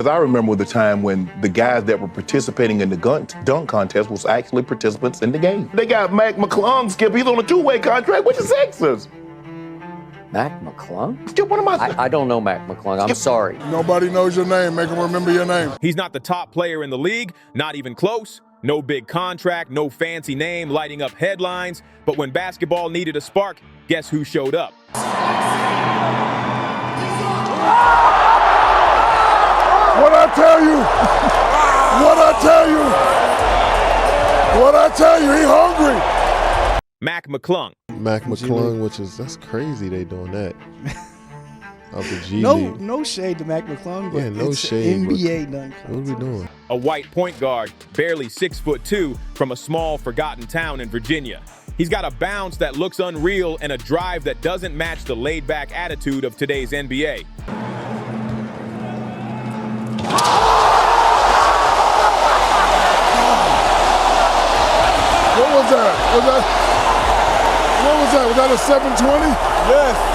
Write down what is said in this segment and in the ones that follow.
I remember the time when the guys that were participating in the dunk contest was actually participants in the game. They got McClung, Skip. He's on a two-way contract with the Sixers. Mac McClung? Skip, what am I don't know Mac McClung. I'm sorry. Nobody knows your name. Make them remember your name. He's not the top player in the league, not even close. No big contract, no fancy name lighting up headlines. But when basketball needed a spark, guess who showed up? What I tell you? What I tell you? What I tell you? He hungry. Mac McClung. Mac McClung, that's crazy they doing that. Of the G League. No shade to Mac McClung, but yeah, no it's shade. NBA dunk contest. What are we doing? A white point guard, barely 6'2", from a small, forgotten town in Virginia. He's got a bounce that looks unreal and a drive that doesn't match the laid-back attitude of today's NBA. What was that? What was that? Was that a 720? Yes.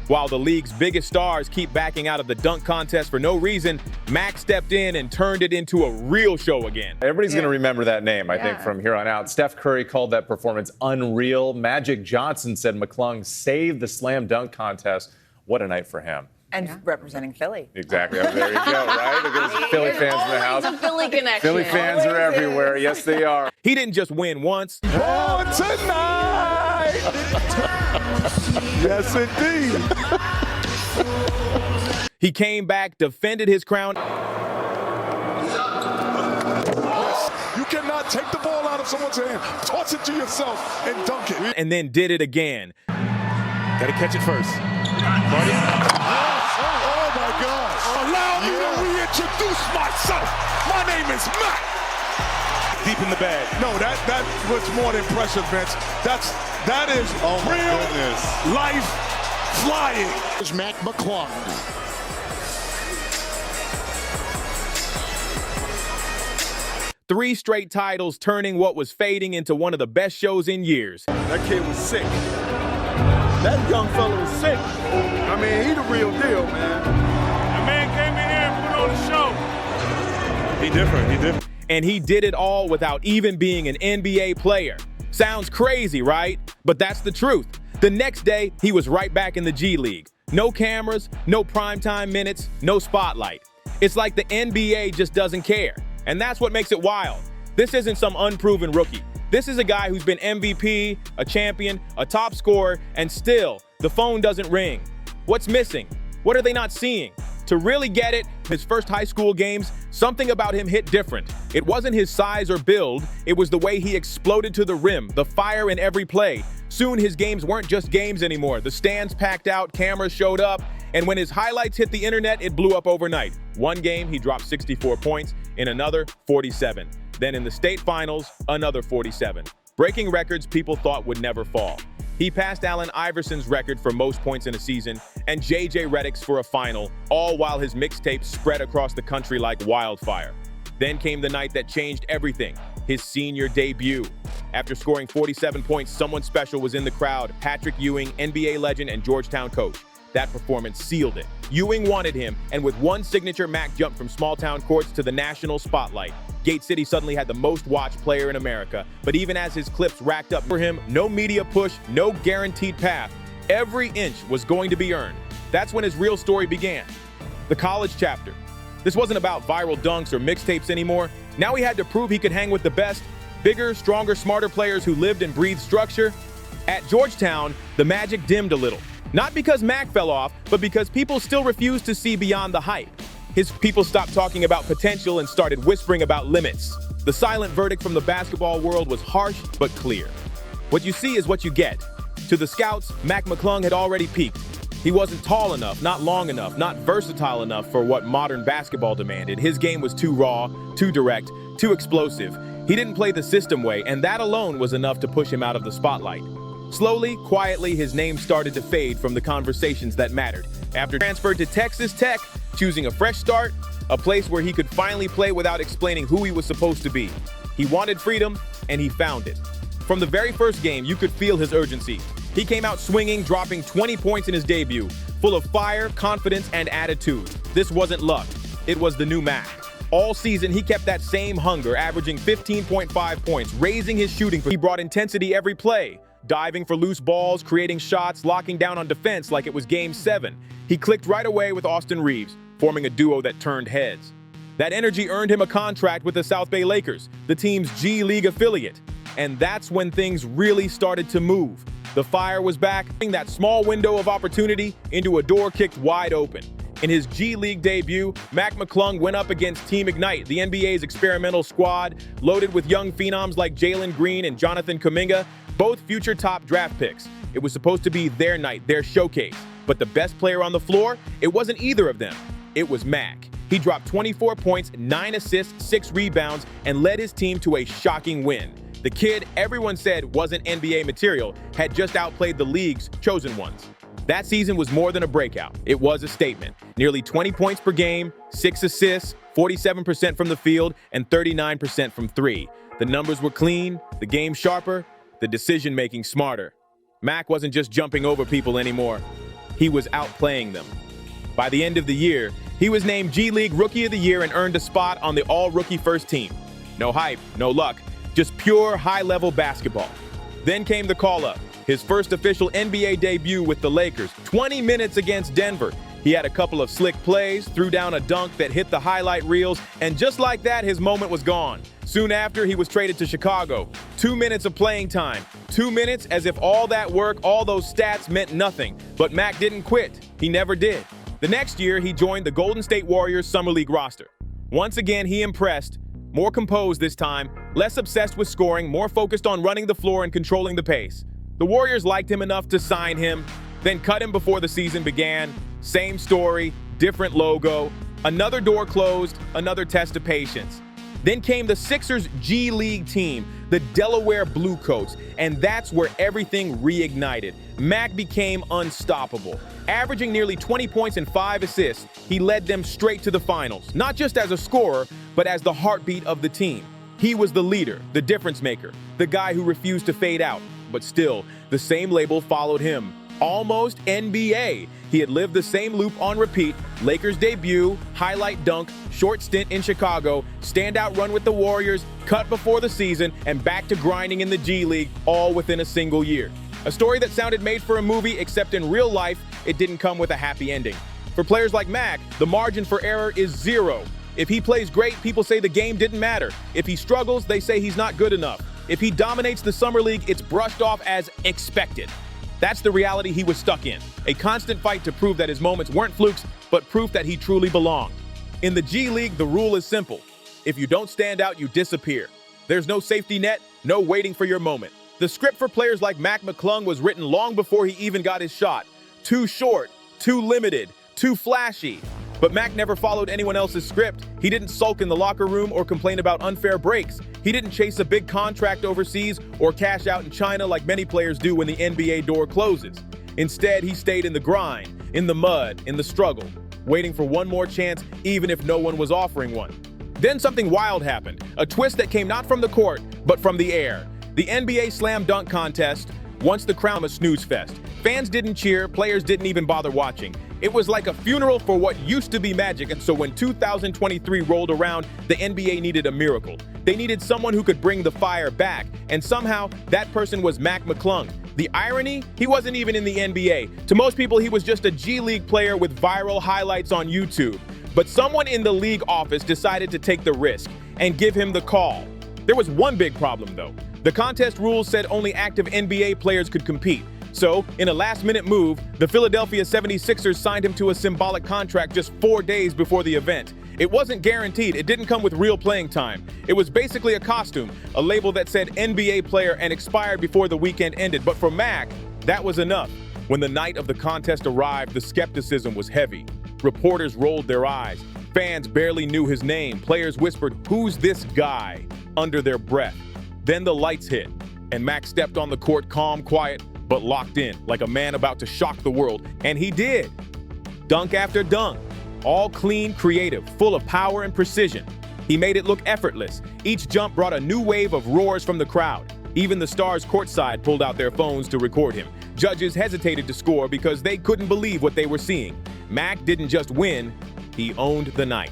While the league's biggest stars keep backing out of the dunk contest for no reason, Mac stepped in and turned it into a real show again. Everybody's going to remember that name, I think, from here on out. Steph Curry called that performance unreal. Magic Johnson said McClung saved the slam dunk contest. What a night for him. And representing Philly. Exactly. There you go, right? There's Philly fans in the house. A Philly connection. Philly fans are everywhere. Yes, they are. He didn't just win once. Oh, tonight! Yes, indeed. He came back, defended his crown. You cannot take the ball out of someone's hand, toss it to yourself, and dunk it. And then did it again. Gotta catch it first. Marty. Oh my gosh. Allow me to reintroduce myself. My name is Mac. Deep in the bag. No, that was more than pressure, Vince. That is real life flying. It's Mac McClung. Three straight titles, turning what was fading into one of the best shows in years. That kid was sick. That young fella was sick. I mean, he the real deal, man. The man came in here and put on the show. He different. And he did it all without even being an NBA player. Sounds crazy, right? But that's the truth. The next day, he was right back in the G League. No cameras, no primetime minutes, no spotlight. It's like the NBA just doesn't care. And that's what makes it wild. This isn't some unproven rookie. This is a guy who's been MVP, a champion, a top scorer, and still, the phone doesn't ring. What's missing? What are they not seeing? To really get it, his first high school games, something about him hit different. It wasn't his size or build, it was the way he exploded to the rim, the fire in every play. Soon his games weren't just games anymore. The stands packed out, cameras showed up, and when his highlights hit the internet, it blew up overnight. One game, he dropped 64 points, in another, 47. Then in the state finals, another 47. Breaking records people thought would never fall. He passed Allen Iverson's record for most points in a season and J.J. Redick's for a final, all while his mixtapes spread across the country like wildfire. Then came the night that changed everything, his senior debut. After scoring 47 points, someone special was in the crowd, Patrick Ewing, NBA legend and Georgetown coach. That performance sealed it. Ewing wanted him, and with one signature, Mac jumped from small-town courts to the national spotlight. Gate City suddenly had the most-watched player in America, but even as his clips racked up for him, no media push, no guaranteed path. Every inch was going to be earned. That's when his real story began. The college chapter. This wasn't about viral dunks or mixtapes anymore. Now he had to prove he could hang with the best, bigger, stronger, smarter players who lived and breathed structure. At Georgetown, the magic dimmed a little. Not because Mac fell off, but because people still refused to see beyond the hype. His people stopped talking about potential and started whispering about limits. The silent verdict from the basketball world was harsh but clear. What you see is what you get. To the scouts, Mac McClung had already peaked. He wasn't tall enough, not long enough, not versatile enough for what modern basketball demanded. His game was too raw, too direct, too explosive. He didn't play the system way, and that alone was enough to push him out of the spotlight. Slowly, quietly, his name started to fade from the conversations that mattered. After transferred to Texas Tech, choosing a fresh start, a place where he could finally play without explaining who he was supposed to be. He wanted freedom, and he found it. From the very first game, you could feel his urgency. He came out swinging, dropping 20 points in his debut, full of fire, confidence, and attitude. This wasn't luck. It was the new Mac. All season, he kept that same hunger, averaging 15.5 points, raising his shooting. He brought intensity every play, diving for loose balls, creating shots, locking down on defense like it was Game 7. He clicked right away with Austin Reeves, forming a duo that turned heads. That energy earned him a contract with the South Bay Lakers, the team's G League affiliate. And that's when things really started to move. The fire was back, turning that small window of opportunity into a door kicked wide open. In his G League debut, Mac McClung went up against Team Ignite, the NBA's experimental squad, loaded with young phenoms like Jalen Green and Jonathan Kuminga, both future top draft picks. It was supposed to be their night, their showcase. But the best player on the floor, it wasn't either of them. It was Mac. He dropped 24 points, 9 assists, 6 rebounds, and led his team to a shocking win. The kid everyone said wasn't NBA material had just outplayed the league's chosen ones. That season was more than a breakout. It was a statement. Nearly 20 points per game, 6 assists, 47% from the field, and 39% from three. The numbers were clean, the game sharper, the decision-making smarter. Mac wasn't just jumping over people anymore. He was outplaying them. By the end of the year, he was named G League Rookie of the Year and earned a spot on the All-Rookie First Team. No hype, no luck, just pure high-level basketball. Then came the call-up, his first official NBA debut with the Lakers, 20 minutes against Denver. He had a couple of slick plays, threw down a dunk that hit the highlight reels, and just like that, his moment was gone. Soon after, he was traded to Chicago. 2 minutes of playing time. 2 minutes as if all that work, all those stats meant nothing. But Mac didn't quit. He never did. The next year, he joined the Golden State Warriors Summer League roster. Once again, he impressed. More composed this time, less obsessed with scoring, more focused on running the floor and controlling the pace. The Warriors liked him enough to sign him, then cut him before the season began. Same story, different logo. Another door closed, another test of patience. Then came the Sixers G League team, the Delaware Bluecoats, and that's where everything reignited. Mac became unstoppable. Averaging nearly 20 points and 5 assists, he led them straight to the finals, not just as a scorer, but as the heartbeat of the team. He was the leader, the difference maker, the guy who refused to fade out. But still, the same label followed him. Almost NBA. He had lived the same loop on repeat. Lakers debut, highlight dunk, short stint in Chicago, standout run with the Warriors, cut before the season, and back to grinding in the G League, all within a single year. A story that sounded made for a movie, except in real life, it didn't come with a happy ending. For players like Mac, the margin for error is zero. If he plays great, people say the game didn't matter. If he struggles, they say he's not good enough. If he dominates the Summer League, it's brushed off as expected. That's the reality he was stuck in. A constant fight to prove that his moments weren't flukes, but proof that he truly belonged. In the G League, the rule is simple. If you don't stand out, you disappear. There's no safety net, no waiting for your moment. The script for players like Mac McClung was written long before he even got his shot. Too short, too limited, too flashy. But Mac never followed anyone else's script. He didn't sulk in the locker room or complain about unfair breaks. He didn't chase a big contract overseas or cash out in China like many players do when the NBA door closes. Instead, he stayed in the grind, in the mud, in the struggle, waiting for one more chance even if no one was offering one. Then something wild happened, a twist that came not from the court, but from the air. The NBA Slam Dunk Contest, once the crown of a snooze fest. Fans didn't cheer, players didn't even bother watching. It was like a funeral for what used to be magic, and so when 2023 rolled around, the NBA needed a miracle. They needed someone who could bring the fire back, and somehow that person was Mac McClung. The irony? He wasn't even in the NBA. To most people, he was just a G League player with viral highlights on YouTube. But someone in the league office decided to take the risk and give him the call. There was one big problem, though. The contest rules said only active NBA players could compete. So, in a last-minute move, the Philadelphia 76ers signed him to a symbolic contract just 4 days before the event. It wasn't guaranteed. It didn't come with real playing time. It was basically a costume, a label that said NBA player and expired before the weekend ended. But for Mac, that was enough. When the night of the contest arrived, the skepticism was heavy. Reporters rolled their eyes. Fans barely knew his name. Players whispered, "Who's this guy?" under their breath. Then the lights hit, and Mac stepped on the court calm, quiet, but locked in, like a man about to shock the world. And he did. Dunk after dunk. All clean, creative, full of power and precision. He made it look effortless. Each jump brought a new wave of roars from the crowd. Even the stars courtside pulled out their phones to record him. Judges hesitated to score because they couldn't believe what they were seeing. Mac didn't just win, he owned the night.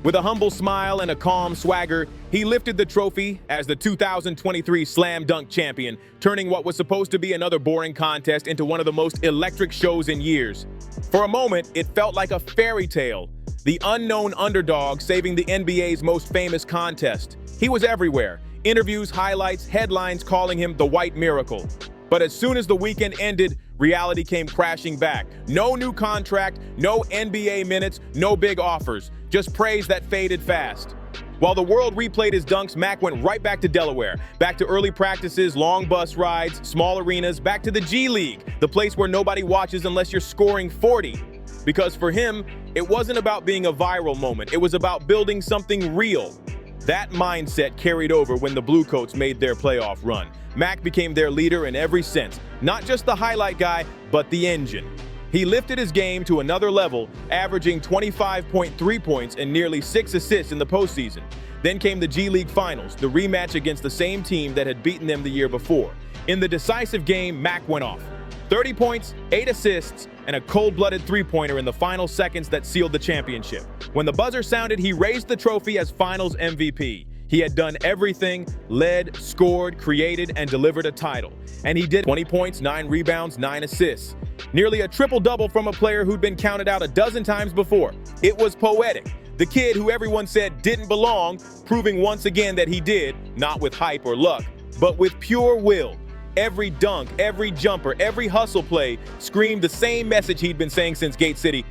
With a humble smile and a calm swagger, he lifted the trophy as the 2023 Slam Dunk champion, turning what was supposed to be another boring contest into one of the most electric shows in years. For a moment, it felt like a fairy tale, the unknown underdog saving the NBA's most famous contest. He was everywhere. Interviews, highlights, headlines calling him the White Miracle. But as soon as the weekend ended, reality came crashing back. No new contract, no NBA minutes, no big offers, just praise that faded fast. While the world replayed his dunks, Mac went right back to Delaware, back to early practices, long bus rides, small arenas, back to the G League, the place where nobody watches unless you're scoring 40. Because for him, it wasn't about being a viral moment, it was about building something real. That mindset carried over when the Bluecoats made their playoff run. Mac became their leader in every sense, not just the highlight guy, but the engine. He lifted his game to another level, averaging 25.3 points and nearly 6 assists in the postseason. Then came the G League Finals, the rematch against the same team that had beaten them the year before. In the decisive game, Mac went off. 30 points, 8 assists, and a cold-blooded three-pointer in the final seconds that sealed the championship. When the buzzer sounded, he raised the trophy as Finals MVP. He had done everything, led, scored, created, and delivered a title. And he did 20 points, 9 rebounds, 9 assists. Nearly a triple-double from a player who'd been counted out a dozen times before. It was poetic. The kid who everyone said didn't belong, proving once again that he did, not with hype or luck, but with pure will. Every dunk, every jumper, every hustle play screamed the same message he'd been saying since Gate City.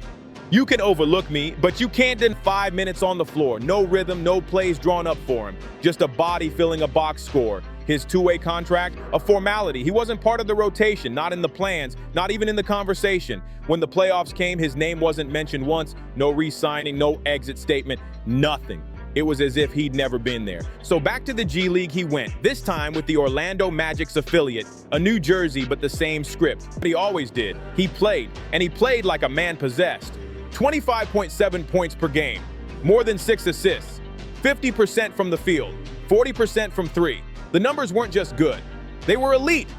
You can overlook me, but you can't deny 5 minutes on the floor. No rhythm, no plays drawn up for him. Just a body filling a box score. His two-way contract, a formality. He wasn't part of the rotation, not in the plans, not even in the conversation. When the playoffs came, his name wasn't mentioned once. No re-signing, no exit statement, nothing. It was as if he'd never been there. So back to the G League he went, this time with the Orlando Magic's affiliate. A new jersey, but the same script. But he always did. He played, and he played like a man possessed. 25.7 points per game, more than 6 assists, 50% from the field, 40% from three. The numbers weren't just good, they were elite.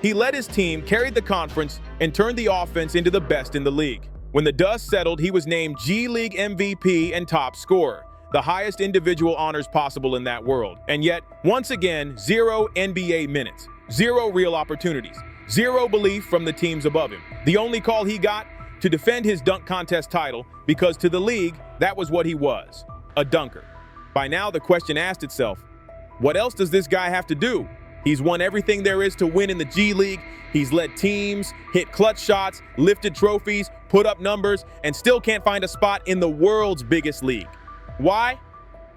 He led his team, carried the conference, and turned the offense into the best in the league. When the dust settled, he was named G League MVP and top scorer, the highest individual honors possible in that world. And yet, once again, 0 NBA minutes, 0 real opportunities, 0 belief from the teams above him. The only call he got, to defend his dunk contest title, because to the league, that was what he was, a dunker. By now, the question asked itself, what else does this guy have to do? He's won everything there is to win in the G League. He's led teams, hit clutch shots, lifted trophies, put up numbers, and still can't find a spot in the world's biggest league. Why?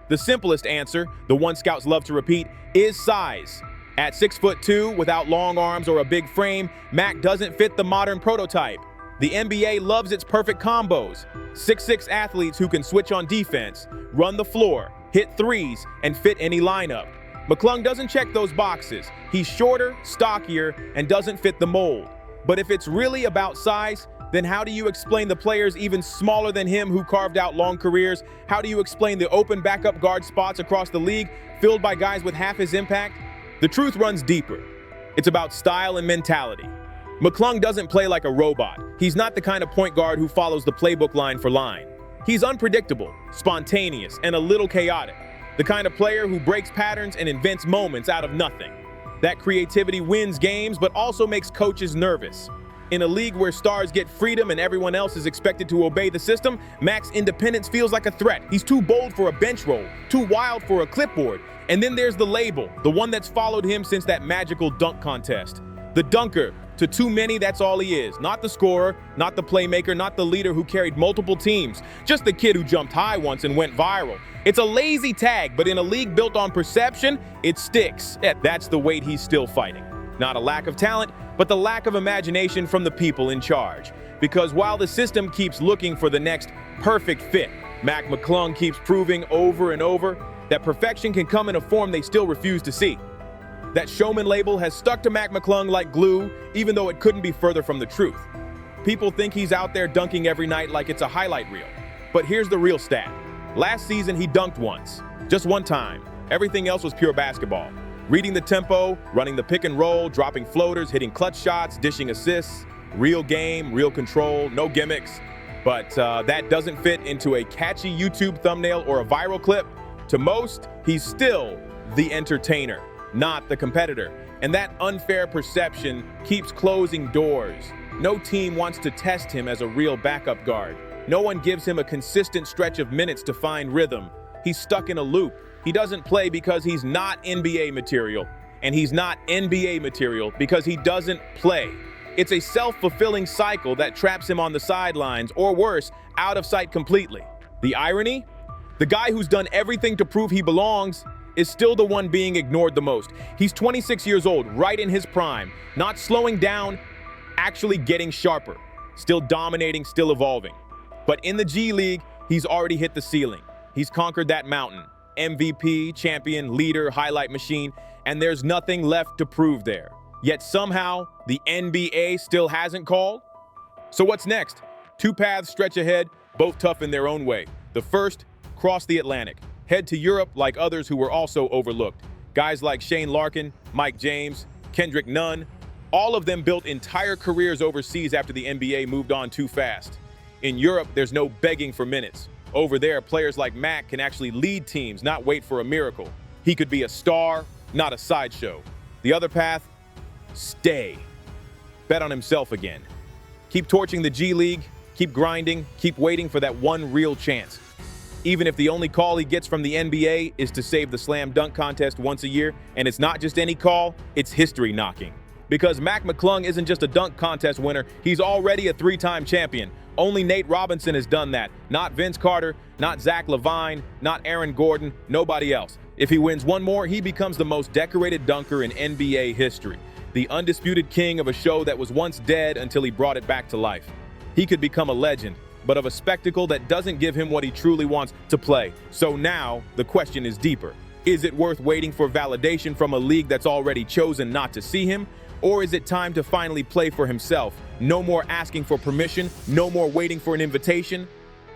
The simplest answer, the one scouts love to repeat, is size. At 6'2", without long arms or a big frame, Mac doesn't fit the modern prototype. The NBA loves its perfect combos. 6'6" athletes who can switch on defense, run the floor, hit threes, and fit any lineup. McClung doesn't check those boxes. He's shorter, stockier, and doesn't fit the mold. But if it's really about size, then how do you explain the players even smaller than him who carved out long careers? How do you explain the open backup guard spots across the league filled by guys with half his impact? The truth runs deeper. It's about style and mentality. McClung doesn't play like a robot. He's not the kind of point guard who follows the playbook line for line. He's unpredictable, spontaneous, and a little chaotic. The kind of player who breaks patterns and invents moments out of nothing. That creativity wins games, but also makes coaches nervous. In a league where stars get freedom and everyone else is expected to obey the system, Mac's independence feels like a threat. He's too bold for a bench roll, too wild for a clipboard. And then there's the label, the one that's followed him since that magical dunk contest. The dunker. To too many, that's all he is. Not the scorer, not the playmaker, not the leader who carried multiple teams. Just the kid who jumped high once and went viral. It's a lazy tag, but in a league built on perception, it sticks. That's the weight he's still fighting. Not a lack of talent, but the lack of imagination from the people in charge. Because while the system keeps looking for the next perfect fit, Mac McClung keeps proving over and over that perfection can come in a form they still refuse to see. That showman label has stuck to Mac McClung like glue, even though it couldn't be further from the truth. People think he's out there dunking every night like it's a highlight reel. But here's the real stat. Last season, he dunked once. Just one time. Everything else was pure basketball. Reading the tempo, running the pick and roll, dropping floaters, hitting clutch shots, dishing assists. Real game, real control, no gimmicks. But that doesn't fit into a catchy YouTube thumbnail or a viral clip. To most, he's still the entertainer, not the competitor. And that unfair perception keeps closing doors. No team wants to test him as a real backup guard. No one gives him a consistent stretch of minutes to find rhythm. He's stuck in a loop. He doesn't play because he's not NBA material, and he's not NBA material because he doesn't play. It's a self-fulfilling cycle that traps him on the sidelines, or worse, out of sight completely. The irony? The guy who's done everything to prove he belongs is still the one being ignored the most. He's 26 years old, right in his prime, not slowing down, actually getting sharper, still dominating, still evolving. But in the G League, he's already hit the ceiling. He's conquered that mountain. MVP, champion, leader, highlight machine, and there's nothing left to prove there. Yet somehow, the NBA still hasn't called? So what's next? Two paths stretch ahead, both tough in their own way. The first, cross the Atlantic. Head to Europe like others who were also overlooked. Guys like Shane Larkin, Mike James, Kendrick Nunn, all of them built entire careers overseas after the NBA moved on too fast. In Europe, there's no begging for minutes. Over there, players like Mac can actually lead teams, not wait for a miracle. He could be a star, not a sideshow. The other path, stay. Bet on himself again. Keep torching the G League, keep grinding, keep waiting for that one real chance. Even if the only call he gets from the NBA is to save the slam dunk contest once a year, and it's not just any call, it's history knocking. Because Mac McClung isn't just a dunk contest winner, he's already a three-time champion. Only Nate Robinson has done that. Not Vince Carter, not Zach LaVine, not Aaron Gordon, nobody else. If he wins one more, he becomes the most decorated dunker in NBA history. The undisputed king of a show that was once dead until he brought it back to life. He could become a legend, but of a spectacle that doesn't give him what he truly wants to play. So now, the question is deeper. Is it worth waiting for validation from a league that's already chosen not to see him? Or is it time to finally play for himself? No more asking for permission, no more waiting for an invitation?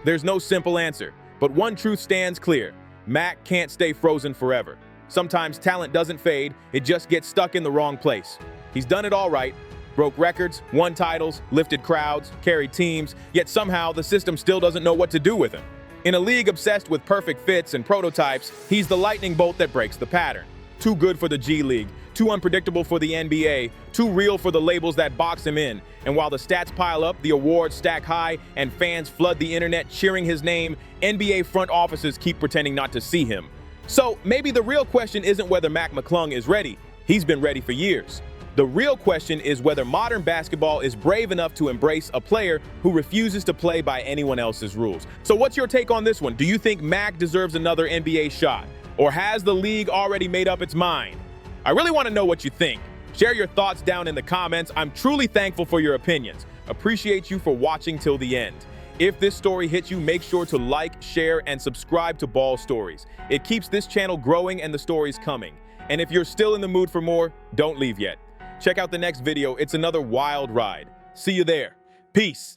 There's no simple answer, but one truth stands clear. Mac can't stay frozen forever. Sometimes talent doesn't fade, it just gets stuck in the wrong place. He's done it all right. Broke records, won titles, lifted crowds, carried teams, yet somehow the system still doesn't know what to do with him. In a league obsessed with perfect fits and prototypes, he's the lightning bolt that breaks the pattern. Too good for the G League, too unpredictable for the NBA, too real for the labels that box him in. And while the stats pile up, the awards stack high, and fans flood the internet cheering his name, NBA front offices keep pretending not to see him. So maybe the real question isn't whether Mac McClung is ready. He's been ready for years. The real question is whether modern basketball is brave enough to embrace a player who refuses to play by anyone else's rules. So what's your take on this one? Do you think Mac deserves another NBA shot? Or has the league already made up its mind? I really want to know what you think. Share your thoughts down in the comments. I'm truly thankful for your opinions. Appreciate you for watching till the end. If this story hit you, make sure to like, share, and subscribe to Ball Stories. It keeps this channel growing and the stories coming. And if you're still in the mood for more, don't leave yet. Check out the next video. It's another wild ride. See you there. Peace.